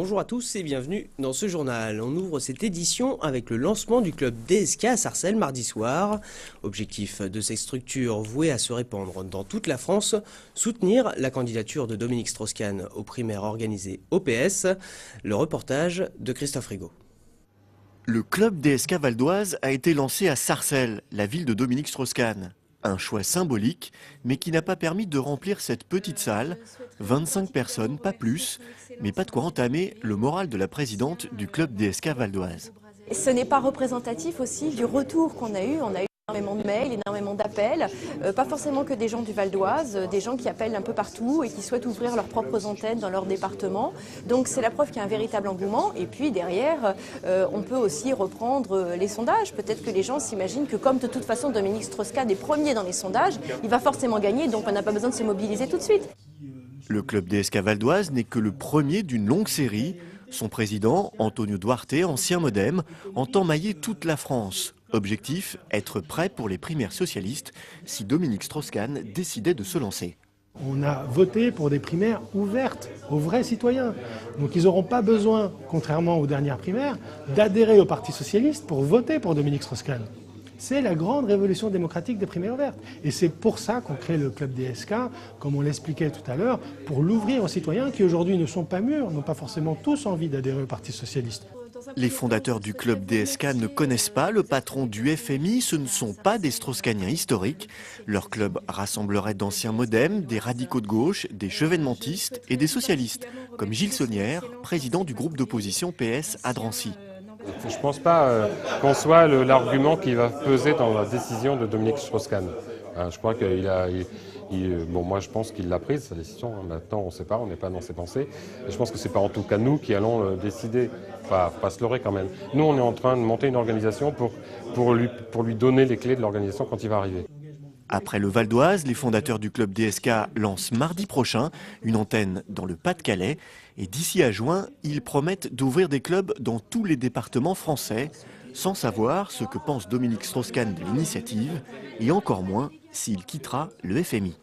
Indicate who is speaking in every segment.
Speaker 1: Bonjour à tous et bienvenue dans ce journal. On ouvre cette édition avec le lancement du club DSK à Sarcelles mardi soir. Objectif de cette structure vouée à se répandre dans toute la France, soutenir la candidature de Dominique Strauss-Kahn aux primaires organisées au PS. Le reportage de Christophe Rigaud.
Speaker 2: Le club DSK Val d'Oise a été lancé à Sarcelles, la ville de Dominique Strauss-Kahn. Un choix symbolique, mais qui n'a pas permis de remplir cette petite salle. 25 personnes, pas plus, mais pas de quoi entamer le moral de la présidente du club DSK Val d'Oise.
Speaker 3: Ce n'est pas représentatif aussi du retour qu'on a eu. On a eu énormément de mails, énormément d'appels, pas forcément que des gens du Val d'Oise, des gens qui appellent un peu partout et qui souhaitent ouvrir leurs propres antennes dans leur département. Donc c'est la preuve qu'il y a un véritable engouement. Et puis derrière, on peut aussi reprendre les sondages. Peut-être que les gens s'imaginent que comme de toute façon Dominique Strauss-Kahn est premier dans les sondages, il va forcément gagner, donc on n'a pas besoin de se mobiliser tout de suite.
Speaker 2: Le club DSK Val d'Oise n'est que le premier d'une longue série. Son président, Antonio Duarte, ancien Modem, entend mailler toute la France. Objectif, être prêt pour les primaires socialistes si Dominique Strauss-Kahn décidait de se lancer.
Speaker 4: On a voté pour des primaires ouvertes aux vrais citoyens. Donc ils n'auront pas besoin, contrairement aux dernières primaires, d'adhérer au Parti socialiste pour voter pour Dominique Strauss-Kahn. C'est la grande révolution démocratique des primaires ouvertes. Et c'est pour ça qu'on crée le club DSK, comme on l'expliquait tout à l'heure, pour l'ouvrir aux citoyens qui aujourd'hui ne sont pas mûrs, n'ont pas forcément tous envie d'adhérer au Parti socialiste.
Speaker 2: Les fondateurs du club DSK ne connaissent pas le patron du FMI, ce ne sont pas des Strauss-Kahniens historiques. Leur club rassemblerait d'anciens modems, des radicaux de gauche, des chevènementistes et des socialistes, comme Gilles Saunière, président du groupe d'opposition PS à Drancy.
Speaker 5: Je ne pense pas qu'on soit l'argument qui va peser dans la décision de Dominique Strauss-Kahn. Je crois moi je pense qu'il l'a prise, sa décision. Maintenant on ne sait pas, on n'est pas dans ses pensées. Et je pense que ce n'est pas en tout cas nous qui allons décider. Pas se leurrer quand même. Nous on est en train de monter une organisation pour lui donner les clés de l'organisation quand il va arriver.
Speaker 2: Après le Val d'Oise, les fondateurs du club DSK lancent mardi prochain une antenne dans le Pas-de-Calais. Et d'ici à juin, ils promettent d'ouvrir des clubs dans tous les départements français, sans savoir ce que pense Dominique Strauss-Kahn de l'initiative, et encore moins s'il quittera le FMI.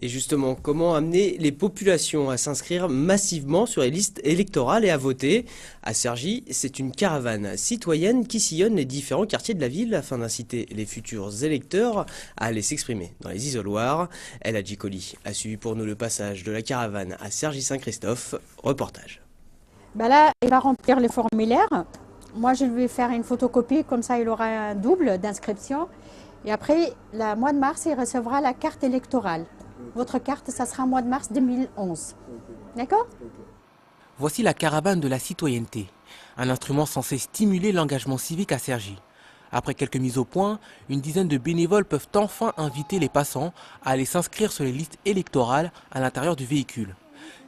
Speaker 1: Et justement, comment amener les populations à s'inscrire massivement sur les listes électorales et à voter? À Cergy, c'est une caravane citoyenne qui sillonne les différents quartiers de la ville afin d'inciter les futurs électeurs à aller s'exprimer dans les isoloirs. El Hadji Koli a suivi pour nous le passage de la caravane à Cergy-Saint-Christophe. Reportage.
Speaker 6: Là, il va remplir les formulaires. Moi, je vais faire une photocopie, comme ça il aura un double d'inscription. Et après, le mois de mars, il recevra la carte électorale. Votre carte, ça sera au mois de mars 2011. D'accord ?
Speaker 7: Voici la caravane de la citoyenneté, un instrument censé stimuler l'engagement civique à Cergy. Après quelques mises au point, une dizaine de bénévoles peuvent enfin inviter les passants à aller s'inscrire sur les listes électorales à l'intérieur du véhicule.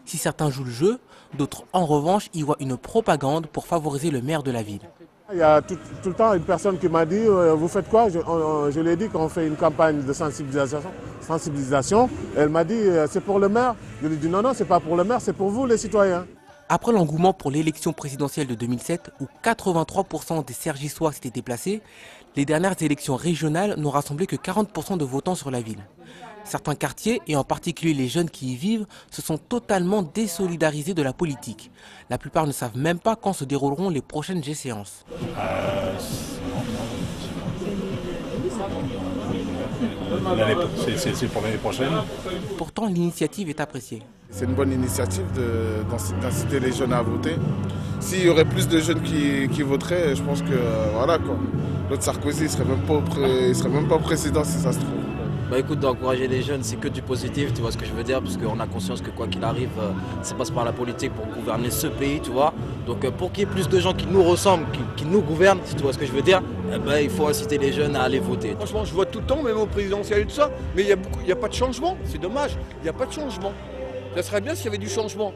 Speaker 7: Si certains jouent le jeu, d'autres en revanche y voient une propagande pour favoriser le maire de la ville.
Speaker 8: Il y a tout le temps une personne qui m'a dit « Vous faites quoi ?» Je lui ai dit qu'on fait une campagne de sensibilisation. Elle m'a dit « C'est pour le maire ?» Je lui ai dit « Non, c'est pas pour le maire, c'est pour vous les citoyens. »
Speaker 7: Après l'engouement pour l'élection présidentielle de 2007, où 83% des Cergissois s'étaient déplacés, les dernières élections régionales n'ont rassemblé que 40% de votants sur la ville. Certains quartiers, et en particulier les jeunes qui y vivent, se sont totalement désolidarisés de la politique. La plupart ne savent même pas quand se dérouleront les prochaines échéances.
Speaker 9: C'est pour l'année prochaine.
Speaker 7: Pourtant, l'initiative est appréciée.
Speaker 10: C'est une bonne initiative d'inciter les jeunes à voter. S'il y aurait plus de jeunes qui voteraient, je pense que voilà quoi. L'autre Sarkozy, il serait même pas président si ça se trouve.
Speaker 11: Écoute, d'encourager les jeunes, c'est que du positif, tu vois ce que je veux dire, parce qu'on a conscience que quoi qu'il arrive, ça passe par la politique pour gouverner ce pays, tu vois. Donc pour qu'il y ait plus de gens qui nous ressemblent, qui nous gouvernent, si tu vois ce que je veux dire, il faut inciter les jeunes à aller voter.
Speaker 12: Franchement, je vote tout le temps, même au présidentiel et tout ça, mais il n'y a pas de changement, c'est dommage, il n'y a pas de changement. Ça serait bien s'il y avait du changement.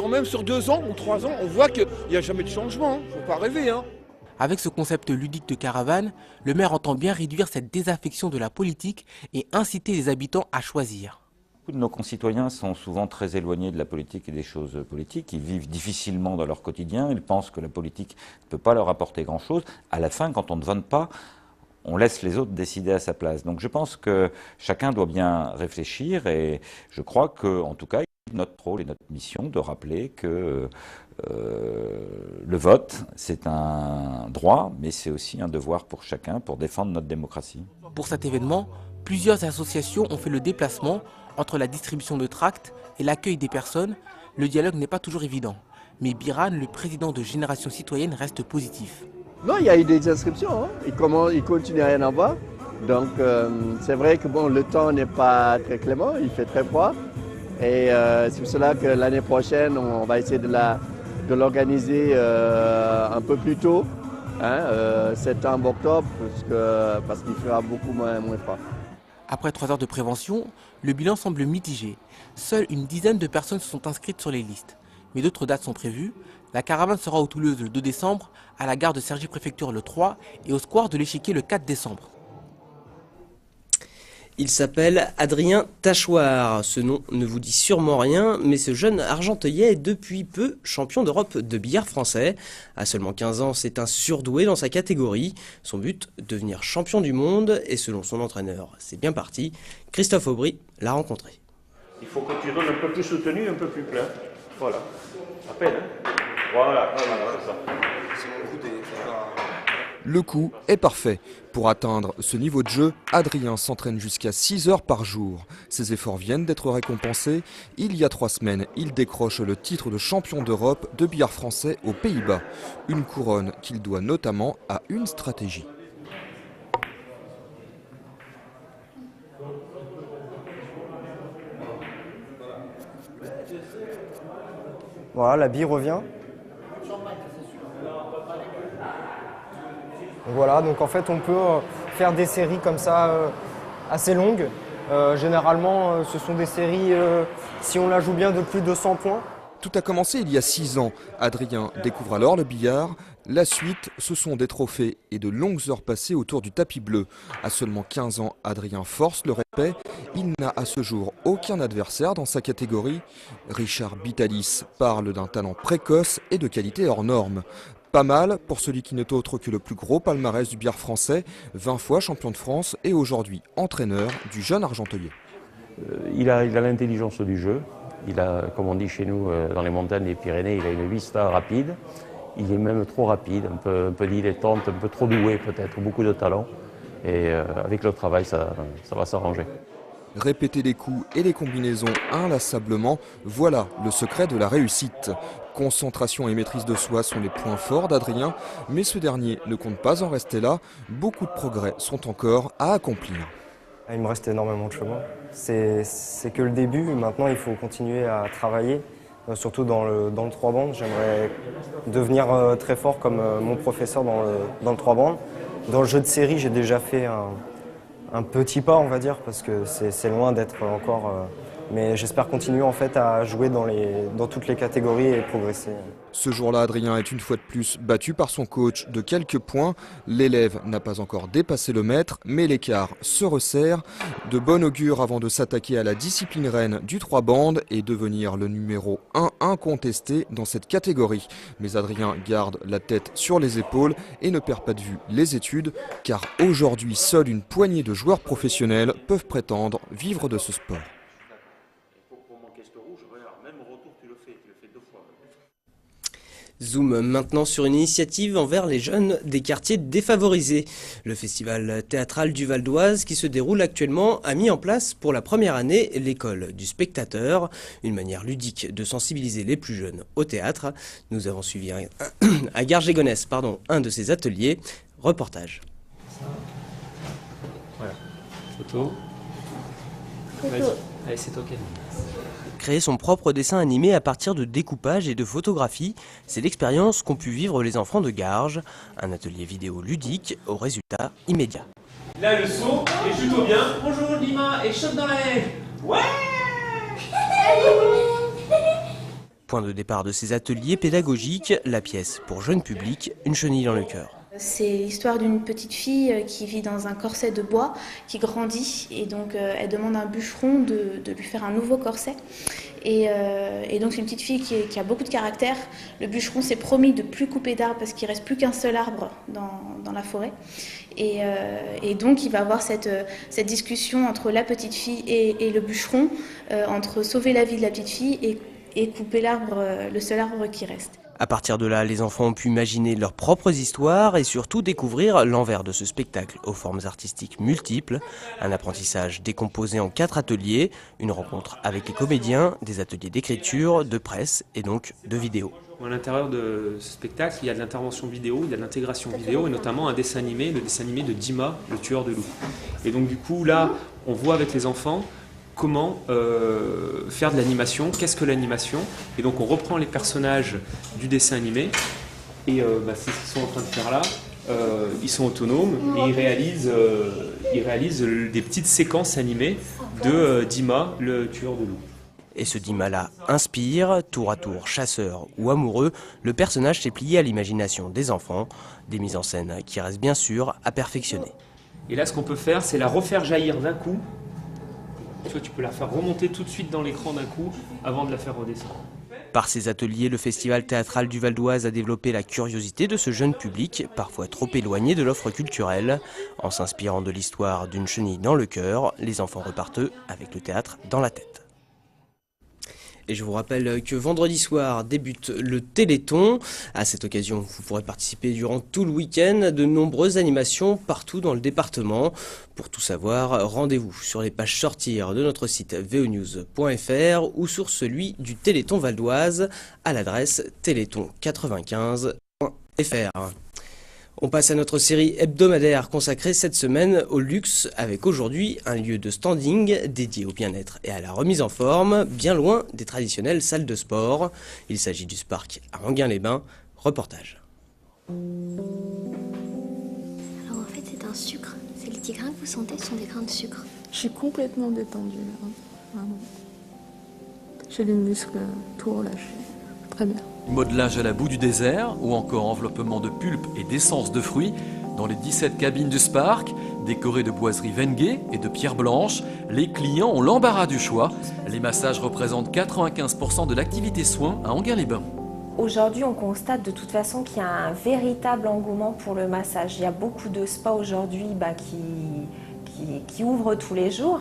Speaker 12: Même sur 2 ans ou 3 ans, on voit qu'il n'y a jamais de changement, il ne faut pas rêver.
Speaker 7: Avec ce concept ludique de caravane, le maire entend bien réduire cette désaffection de la politique et inciter les habitants à choisir.
Speaker 13: Beaucoup de nos concitoyens sont souvent très éloignés de la politique et des choses politiques. Ils vivent difficilement dans leur quotidien. Ils pensent que la politique ne peut pas leur apporter grand-chose. À la fin, quand on ne vote pas, on laisse les autres décider à sa place. Donc je pense que chacun doit bien réfléchir et je crois qu'en tout cas, notre rôle et notre mission de rappeler que le vote, c'est un droit, mais c'est aussi un devoir pour chacun pour défendre notre démocratie.
Speaker 7: Pour cet événement, plusieurs associations ont fait le déplacement entre la distribution de tracts et l'accueil des personnes. Le dialogue n'est pas toujours évident. Mais Biran, le président de Génération Citoyenne, reste positif.
Speaker 9: Non, il y a eu des inscriptions, hein. Il continue à y en avoir. Donc c'est vrai que bon, le temps n'est pas très clément, il fait très froid. Et c'est pour cela que l'année prochaine, on va essayer de l'organiser un peu plus tôt, hein, septembre, octobre, parce qu'il fera beaucoup moins froid.
Speaker 7: Après 3 heures de prévention, le bilan semble mitigé. Seule une dizaine de personnes se sont inscrites sur les listes. Mais d'autres dates sont prévues. La caravane sera au Toulouse le 2 décembre, à la gare de Cergy-Préfecture le 3 et au square de l'Échiquier le 4 décembre.
Speaker 1: Il s'appelle Adrien Tachoir. Ce nom ne vous dit sûrement rien, mais ce jeune Argenteuillet est depuis peu champion d'Europe de billard français. À seulement 15 ans, c'est un surdoué dans sa catégorie. Son but, devenir champion du monde, et selon son entraîneur, c'est bien parti. Christophe Aubry l'a rencontré.
Speaker 14: Il faut que tu donnes un peu plus soutenu, un peu plus plein. Voilà. À peine, hein. Voilà, c'est ça.
Speaker 15: Le coup est parfait. Pour atteindre ce niveau de jeu, Adrien s'entraîne jusqu'à 6 heures par jour. Ses efforts viennent d'être récompensés. Il y a 3 semaines, il décroche le titre de champion d'Europe de billard français aux Pays-Bas. Une couronne qu'il doit notamment à une stratégie.
Speaker 16: Voilà, la bille revient. Voilà, donc en fait on peut faire des séries comme ça assez longues. Généralement ce sont des séries, si on la joue bien, de plus de 100 points.
Speaker 15: Tout a commencé il y a 6 ans. Adrien découvre alors le billard. La suite, ce sont des trophées et de longues heures passées autour du tapis bleu. À seulement 15 ans, Adrien force le respect. Il n'a à ce jour aucun adversaire dans sa catégorie. Richard Bitalis parle d'un talent précoce et de qualité hors norme. Pas mal pour celui qui n'est autre que le plus gros palmarès du billard français, 20 fois champion de France et aujourd'hui entraîneur du jeune Argenteuillet.
Speaker 14: Il a l'intelligence du jeu. Il a, comme on dit chez nous, dans les montagnes des Pyrénées, il a une vista rapide. Il est même trop rapide, un peu dilettante, un peu trop doué peut-être, beaucoup de talent. Et avec le travail, ça va s'arranger.
Speaker 15: Répéter les coups et les combinaisons inlassablement, voilà le secret de la réussite. Concentration et maîtrise de soi sont les points forts d'Adrien, mais ce dernier ne compte pas en rester là. Beaucoup de progrès sont encore à accomplir.
Speaker 16: Il me reste énormément de chemin. C'est que le début. Maintenant, il faut continuer à travailler, surtout dans le 3 bandes. J'aimerais devenir très fort comme mon professeur dans le 3 bandes. Dans le jeu de série, j'ai déjà fait un petit pas, on va dire, parce que c'est loin d'être encore... mais j'espère continuer en fait à jouer dans toutes les catégories et progresser.
Speaker 15: Ce jour-là, Adrien est une fois de plus battu par son coach de quelques points. L'élève n'a pas encore dépassé le maître, mais l'écart se resserre. De bon augure avant de s'attaquer à la discipline reine du 3 bandes et devenir le numéro 1 incontesté dans cette catégorie. Mais Adrien garde la tête sur les épaules et ne perd pas de vue les études, car aujourd'hui, seule une poignée de joueurs professionnels peuvent prétendre vivre de ce sport.
Speaker 1: Zoom maintenant sur une initiative envers les jeunes des quartiers défavorisés. Le festival théâtral du Val d'Oise qui se déroule actuellement a mis en place pour la première année l'école du spectateur, une manière ludique de sensibiliser les plus jeunes au théâtre. Nous avons suivi à Garges-Gonesse, un de ces ateliers. Reportage.
Speaker 17: Voilà, photo. Allez, c'est ok.
Speaker 1: Créer son propre dessin animé à partir de découpage et de photographie, c'est l'expérience qu'ont pu vivre les enfants de Garges. Un atelier vidéo ludique au résultat immédiat.
Speaker 18: Là, le son est plutôt bien. Bonjour Lima, et chope dans la haie. Ouais.
Speaker 1: Point de départ de ces ateliers pédagogiques, la pièce pour jeune public, Une chenille dans le cœur.
Speaker 19: C'est l'histoire d'une petite fille qui vit dans un corset de bois, qui grandit et donc elle demande à un bûcheron de lui faire un nouveau corset. Et donc c'est une petite fille qui a beaucoup de caractère. Le bûcheron s'est promis de plus couper d'arbres parce qu'il ne reste plus qu'un seul arbre dans la forêt. Et donc il va avoir cette discussion entre la petite fille et le bûcheron, entre sauver la vie de la petite fille et couper le seul arbre qui reste.
Speaker 1: À partir de là, les enfants ont pu imaginer leurs propres histoires et surtout découvrir l'envers de ce spectacle aux formes artistiques multiples. Un apprentissage décomposé en 4 ateliers, une rencontre avec les comédiens, des ateliers d'écriture, de presse et donc de vidéo.
Speaker 17: À l'intérieur de ce spectacle, il y a de l'intervention vidéo, il y a de l'intégration vidéo et notamment un dessin animé, le dessin animé de Dima, le tueur de loups. Et donc du coup là, on voit avec les enfants comment faire de l'animation, qu'est-ce que l'animation. Et donc on reprend les personnages du dessin animé et c'est ce qu'ils sont en train de faire là. Ils sont autonomes et ils réalisent des petites séquences animées de Dima, le tueur de loups.
Speaker 1: Et ce Dima-là inspire, tour à tour chasseur ou amoureux, le personnage s'est plié à l'imagination des enfants, des mises en scène qui restent bien sûr à perfectionner.
Speaker 17: Et là ce qu'on peut faire, c'est la refaire jaillir d'un coup. Tu vois, tu peux la faire remonter tout de suite dans l'écran d'un coup avant de la faire redescendre.
Speaker 1: Par ces ateliers, le Festival théâtral du Val d'Oise a développé la curiosité de ce jeune public, parfois trop éloigné de l'offre culturelle. En s'inspirant de l'histoire d'une chenille dans le cœur, les enfants repartent avec le théâtre dans la tête. Et je vous rappelle que vendredi soir débute le Téléthon. À cette occasion, vous pourrez participer durant tout le week-end à de nombreuses animations partout dans le département. Pour tout savoir, rendez-vous sur les pages sortir de notre site veonews.fr ou sur celui du Téléthon Val d'Oise à l'adresse téléthon95.fr. On passe à notre série hebdomadaire consacrée cette semaine au luxe, avec aujourd'hui un lieu de standing dédié au bien-être et à la remise en forme, bien loin des traditionnelles salles de sport. Il s'agit du Spark à Enghien-les-Bains. Reportage.
Speaker 20: Alors en fait c'est un sucre, c'est les petits grains que vous sentez, ce sont des grains de sucre.
Speaker 21: Je suis complètement détendue là, vraiment. J'ai les muscles tout relâchés, très bien.
Speaker 22: Modelage à la boue du désert ou encore enveloppement de pulpe et d'essence de fruits dans les 17 cabines du Spark, décorées de boiseries Wenge et de pierre blanche, les clients ont l'embarras du choix. Les massages représentent 95% de l'activité soins à Enghien-les-Bains.
Speaker 23: Aujourd'hui, on constate de toute façon qu'il y a un véritable engouement pour le massage. Il y a beaucoup de spas aujourd'hui qui ouvrent tous les jours.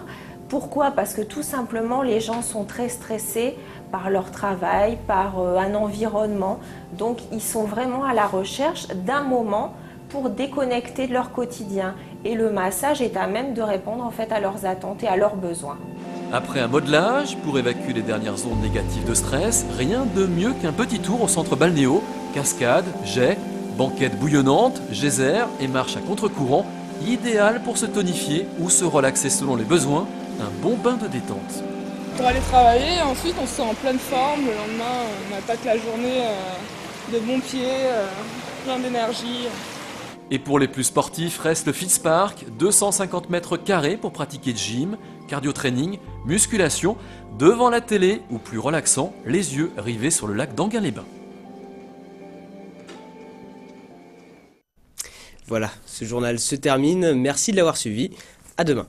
Speaker 23: Pourquoi? Parce que tout simplement, les gens sont très stressés par leur travail, par un environnement. Donc, ils sont vraiment à la recherche d'un moment pour déconnecter de leur quotidien. Et le massage est à même de répondre en fait à leurs attentes et à leurs besoins.
Speaker 22: Après un modelage, pour évacuer les dernières ondes négatives de stress, rien de mieux qu'un petit tour au centre balnéo, cascade, jet, banquette bouillonnante, geyser et marche à contre-courant, idéal pour se tonifier ou se relaxer selon les besoins, un bon bain de détente.
Speaker 21: Pour aller travailler, ensuite on se sent en pleine forme, le lendemain on attaque la journée de bon pied, plein d'énergie.
Speaker 22: Et pour les plus sportifs, reste le FitSpark, 250 mètres carrés pour pratiquer gym, cardio-training, musculation, devant la télé ou plus relaxant, les yeux rivés sur le lac d'Enghien-les-Bains.
Speaker 1: Voilà, ce journal se termine. Merci de l'avoir suivi. À demain.